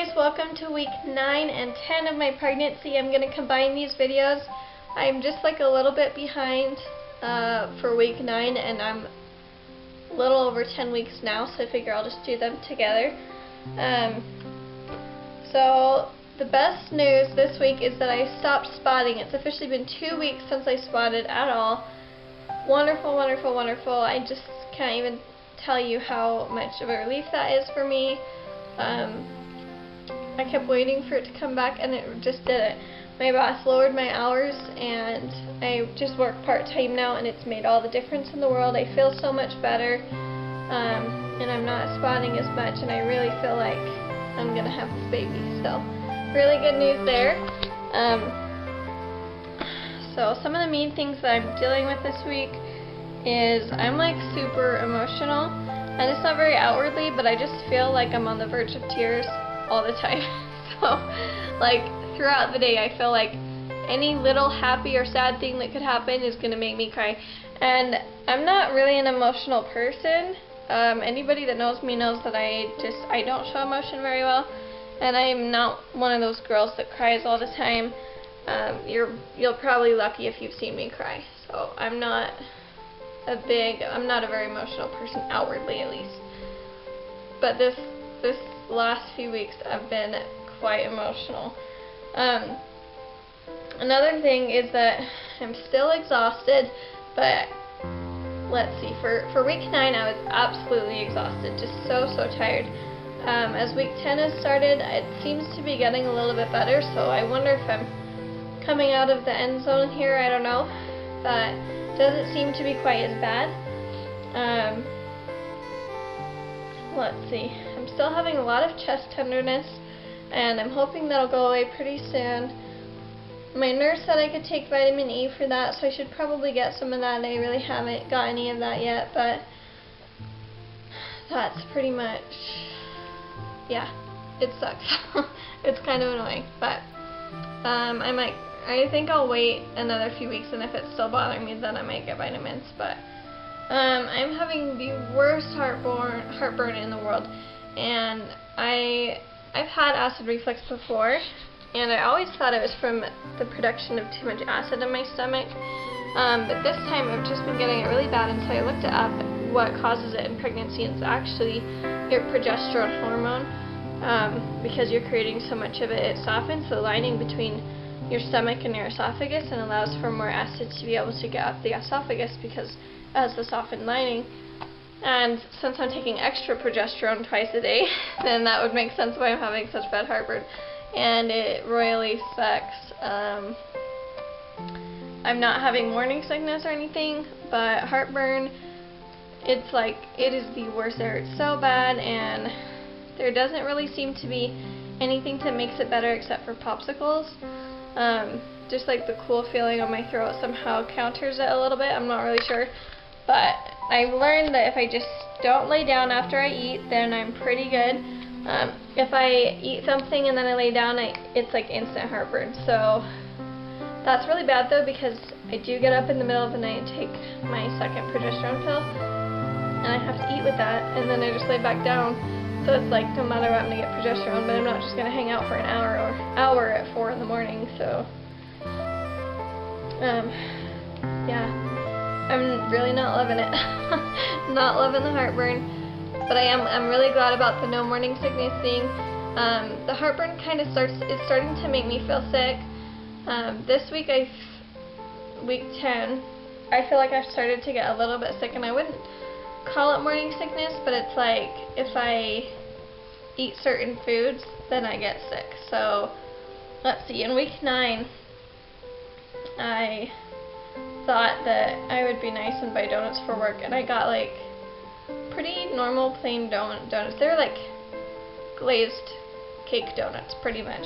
guys, welcome to week 9 and 10 of my pregnancy. I'm going to combine these videos. I'm just like a little bit behind for week 9 and I'm a little over 10 weeks now, so I figure I'll just do them together. So the best news this week is that I stopped spotting. It's officially been 2 weeks since I spotted at all. Wonderful, wonderful, wonderful. I just can't even tell you how much of a relief that is for me. I kept waiting for it to come back and it just didn't. My boss lowered my hours and I just work part-time now, and it's made all the difference in the world. I feel so much better, and I'm not spotting as much, and I really feel like I'm going to have this baby. So really good news there. So some of the main things that I'm dealing with this week is I'm like super emotional, and it's not very outwardly, but I just feel like I'm on the verge of tears all the time. So like throughout the day I feel like any little happy or sad thing that could happen is going to make me cry. And I'm not really an emotional person. Anybody that knows me knows that I don't show emotion very well, and I'm not one of those girls that cries all the time. You're probably lucky if you've seen me cry. So I'm not a very emotional person, outwardly at least. But this last few weeks I've been quite emotional. Another thing is that I'm still exhausted, but let's see, for week 9 I was absolutely exhausted, just so tired. As week 10 has started, it seems to be getting a little bit better, so I wonder if I'm coming out of the end zone here, I don't know, but it doesn't seem to be quite as bad. Let's see, I'm still having a lot of chest tenderness, and I'm hoping that'll go away pretty soon. My nurse said I could take vitamin E for that, so I should probably get some of that. I really haven't got any of that yet, but that's pretty much, yeah, it sucks. It's kind of annoying, but I think I'll wait another few weeks, and if it's still bothering me, then I might get vitamins. But I'm having the worst heartburn in the world, and I've had acid reflux before, and I always thought it was from the production of too much acid in my stomach, but this time I've just been getting it really bad, and so I looked it up, what causes it in pregnancy, and it's actually your progesterone hormone. Because you're creating so much of it, it softens the lining between your stomach and your esophagus and allows for more acid to be able to get up the esophagus because it has the softened lining. And since I'm taking extra progesterone twice a day, then that would make sense why I'm having such bad heartburn. And it royally sucks. I'm not having morning sickness or anything, but heartburn, it's like, it is the worst there. It's so bad, and there doesn't really seem to be anything that makes it better except for popsicles. Just like the cool feeling on my throat somehow counters it a little bit. I'm not really sure. But I've learned that if I just don't lay down after I eat, then I'm pretty good. If I eat something and then I lay down, it's like instant heartburn. So that's really bad though, because I do get up in the middle of the night and take my second progesterone pill, and I have to eat with that, and then I just lay back down. So it's like no matter what, I'm going to get progesterone, but I'm not just going to hang out for an hour at 4 in the morning. So yeah, I'm really not loving it. Not loving the heartburn, but I'm really glad about the no morning sickness thing. The heartburn kind of it's starting to make me feel sick. This week, week 10, I feel like I've started to get a little bit sick, and I wouldn't call it morning sickness, but it's like if I eat certain foods, then I get sick. So let's see, in week 9, I thought that I would be nice and buy donuts for work, and I got like pretty normal plain donuts. They're like glazed cake donuts pretty much,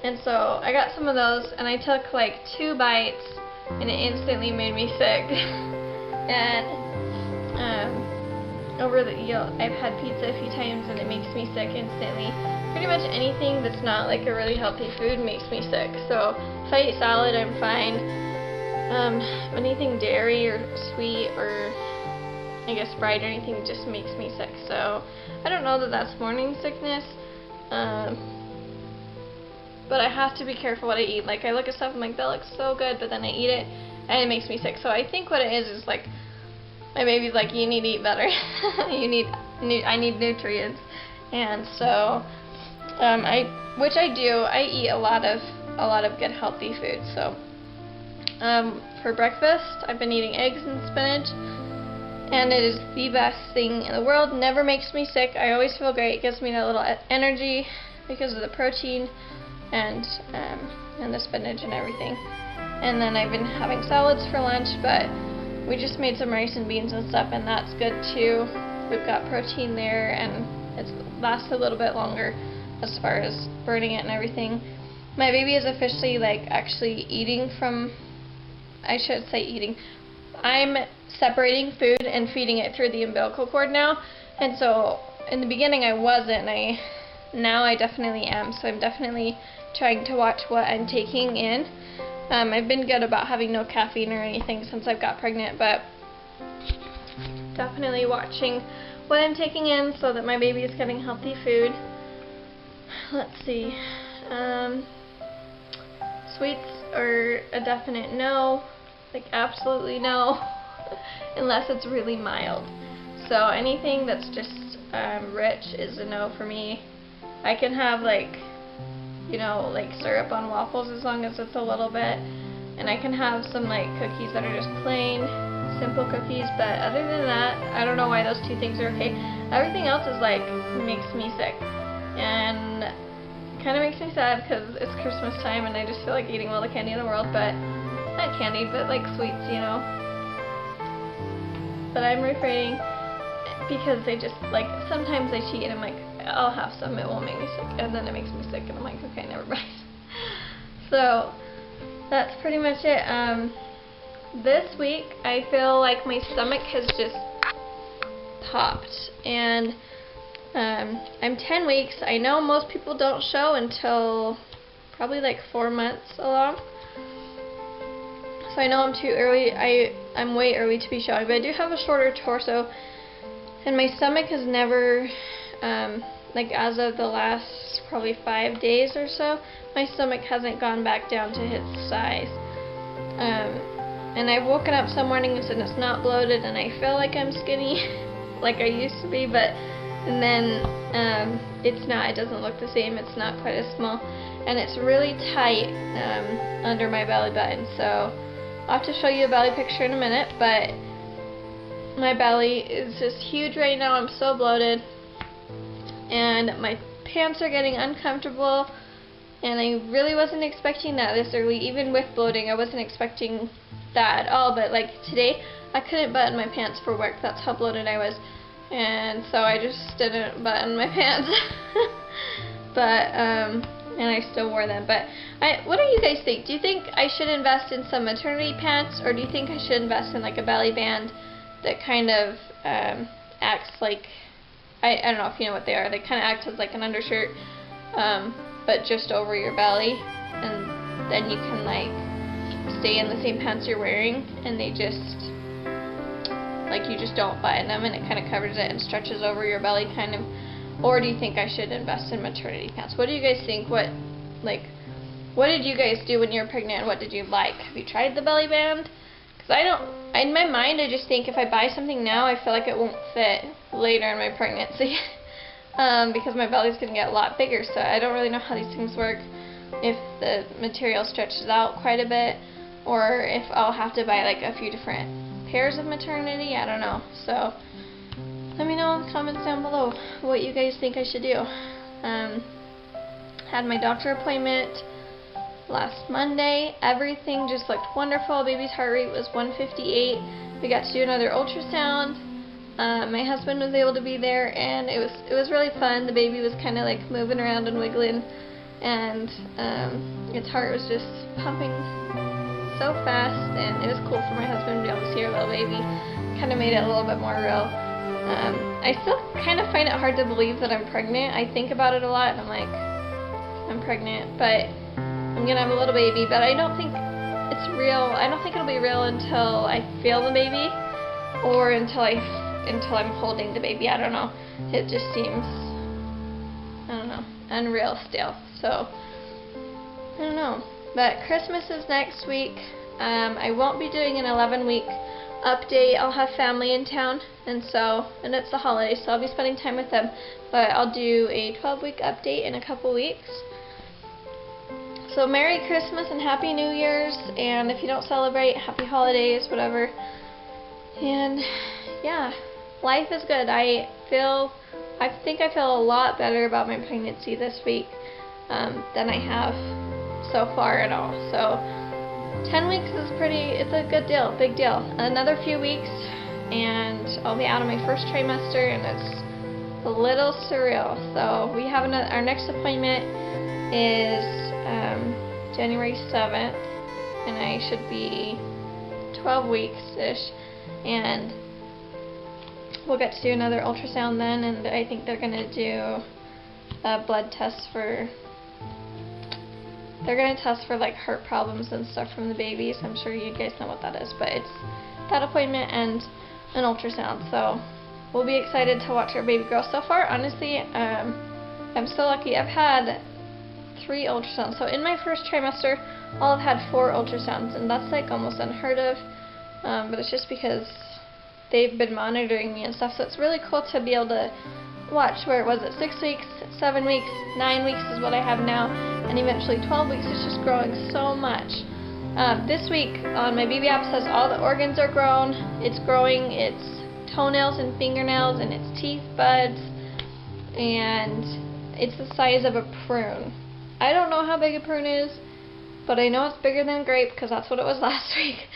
and so I got some of those, and I took like 2 bites, and it instantly made me sick. And I've had pizza a few times, and it makes me sick instantly. Pretty much anything that's not like a really healthy food makes me sick. So if I eat salad, I'm fine. Anything dairy or sweet or I guess fried or anything just makes me sick. So I don't know that that's morning sickness. but I have to be careful what I eat. Like, I look at stuff, I'm like, that looks so good, but then I eat it, and it makes me sick. So I think what it is like, my baby's like, you need to eat better. I need nutrients. And so, which I do. I eat a lot of good healthy food. So, for breakfast, I've been eating eggs and spinach, and it is the best thing in the world. Never makes me sick. I always feel great. It gives me that little energy because of the protein and the spinach and everything. And then I've been having salads for lunch, but we just made some rice and beans and stuff, and that's good too. We've got protein there, and it lasts a little bit longer as far as burning it and everything. My baby is officially actually eating from, I should say eating. I'm separating food and feeding it through the umbilical cord now, and so in the beginning I wasn't, now I definitely am. So I'm definitely trying to watch what I'm taking in. I've been good about having no caffeine or anything since I've got pregnant, but definitely watching what I'm taking in so that my baby is getting healthy food. Let's see. Sweets are a definite no, absolutely no, unless it's really mild. So anything that's just rich is a no for me. I can have syrup on waffles as long as it's a little bit, and I can have some cookies that are just plain, simple cookies, but other than that, I don't know why those two things are okay. Everything else is makes me sick, and kind of makes me sad because it's Christmas time and I just feel like eating all the candy in the world, but not candy, but sweets, But I'm refraining because they just sometimes I cheat and I'm like, I'll have some, it won't make me sick, and then it makes me sick and I'm like, okay, never mind. So that's pretty much it. This week I feel like my stomach has just popped, and I'm 10 weeks. I know most people don't show until probably 4 months along, so I know I'm too early. I'm way early to be showing, but I do have a shorter torso, and my stomach has never as of the last probably 5 days or so, my stomach hasn't gone back down to its size. And I've woken up some mornings and it's not bloated, and I feel like I'm skinny like I used to be, but and then it's not. It doesn't look the same. It's not quite as small, and it's really tight under my belly button. So I'll have to show you a belly picture in a minute, but my belly is just huge right now. I'm so bloated, and my pants are getting uncomfortable, and I really wasn't expecting that this early. Even with bloating, I wasn't expecting that at all, but today I couldn't button my pants for work. That's how bloated I was, and so I just didn't button my pants. But and I still wore them. But what do you guys think? Do you think I should invest in some maternity pants, or do you think I should invest in a belly band that kind of acts like, I don't know if you know what they are. They kind of act as an undershirt, but just over your belly, and then you can stay in the same pants you're wearing, and they just you just don't button them, and it kind of covers it and stretches over your belly kind of. Or do you think I should invest in maternity pants? What do you guys think? What did you guys do when you were pregnant? What did you like? Have you tried the belly band? Because I don't, in my mind I just think if I buy something now, I feel like it won't fit later in my pregnancy. Because my belly's going to get a lot bigger, so I don't really know how these things work. If the material stretches out quite a bit, or if I'll have to buy a few different pairs of maternity, I don't know. So let me know in the comments down below what you guys think I should do. Had my doctor appointment last Monday. Everything just looked wonderful. Baby's heart rate was 158. We got to do another ultrasound. My husband was able to be there, and it was really fun. The baby was kind of moving around and wiggling, and its heart was just pumping so fast, and it was cool for my husband to be able to see our little baby. Kind of made it a little bit more real. I still kind of find it hard to believe that I'm pregnant. I think about it a lot, and I'm like, I'm pregnant, but I'm gonna have a little baby. But I don't think it's real. I don't think it'll be real until I feel the baby, or until I'm holding the baby. I don't know. It just seems, I don't know, unreal still. So don't know. But Christmas is next week. I won't be doing an 11-week update. I'll have family in town, and it's the holidays, so I'll be spending time with them. But I'll do a 12-week update in a couple weeks. So Merry Christmas and Happy New Year's, and if you don't celebrate, Happy Holidays, whatever. And yeah, life is good. I think I feel a lot better about my pregnancy this week than I have so far at all. So 10 weeks is it's a good deal, big deal. Another few weeks and I'll be out of my first trimester, and it's a little surreal. So we have our next appointment is January 7th, and I should be 12 weeks-ish, and we'll get to do another ultrasound then, and I think they're going to do a blood test they're going to test for like heart problems and stuff from the babies. I'm sure you guys know what that is, but it's that appointment and an ultrasound, so we'll be excited to watch our baby grow. So far, honestly, I'm so lucky. I've had 3 ultrasounds. So in my first trimester, I'll have had 4 ultrasounds, and that's like almost unheard of, but it's just because they've been monitoring me and stuff. So it's really cool to be able to watch where it was at 6 weeks, 7 weeks, 9 weeks is what I have now, and eventually 12 weeks. It's just growing so much. This week on my baby app says all the organs are grown. It's growing its toenails and fingernails and its teeth buds, and it's the size of a prune. I don't know how big a prune is, but I know it's bigger than a grape because that's what it was last week.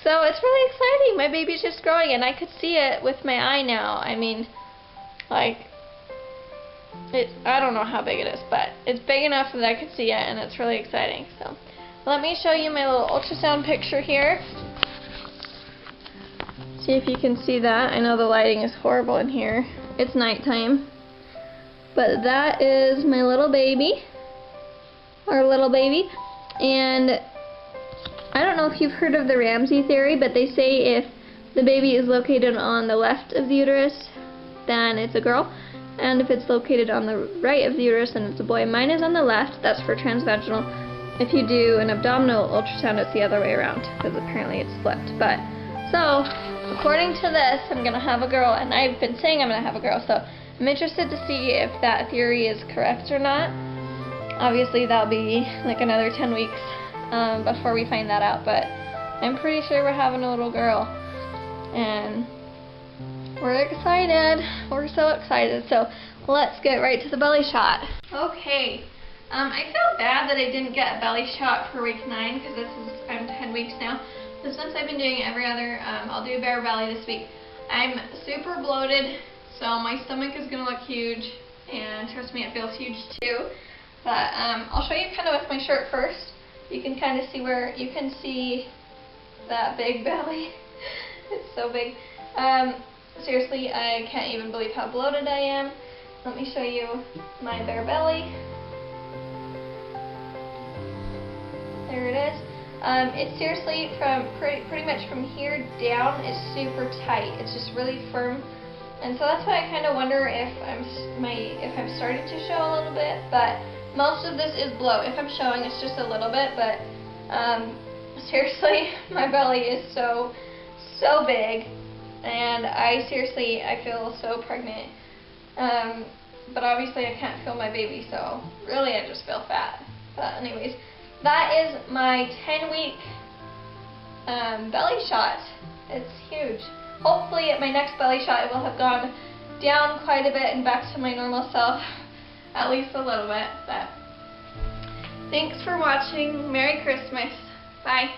So it's really exciting. My baby's just growing, and I could see it with my eye now. I mean, like, I don't know how big it is, but it's big enough that I could see it, and it's really exciting. So let me show you my little ultrasound picture here. See if you can see that. I know the lighting is horrible in here. It's nighttime. But that is my little baby. Our little baby. And I don't know if you've heard of the Ramsey theory, but they say if the baby is located on the left of the uterus, then it's a girl. And if it's located on the right of the uterus, then it's a boy. Mine is on the left. That's for transvaginal. If you do an abdominal ultrasound, it's the other way around, because apparently it's flipped. But so, according to this, I'm going to have a girl, and I've been saying I'm going to have a girl, so I'm interested to see if that theory is correct or not. Obviously, that'll be like another 10 weeks before we find that out, but I'm pretty sure we're having a little girl, and we're excited. We're so excited. So let's get right to the belly shot. Okay. I feel bad that I didn't get a belly shot for week 9, because I'm 10 weeks now. But since I've been doing it every other, I'll do a bare belly this week. I'm super bloated, so my stomach is going to look huge, and trust me, it feels huge too. But I'll show you kind of with my shirt first. You can kind of see you can see that big belly. It's so big. Seriously, I can't even believe how bloated I am. Let me show you my bare belly. There it is. It's seriously pretty much from here down is super tight. It's just really firm, and so that's why I kind of wonder if I'm starting to show a little bit. But most of this is bloat. If I'm showing, it's just a little bit. But seriously, my belly is so big, and I feel so pregnant. But obviously, I can't feel my baby, so really, I just feel fat. But anyways. That is my 10-week belly shot. It's huge. Hopefully at my next belly shot it will have gone down quite a bit and back to my normal self, at least a little bit. But thanks for watching. Merry Christmas. Bye.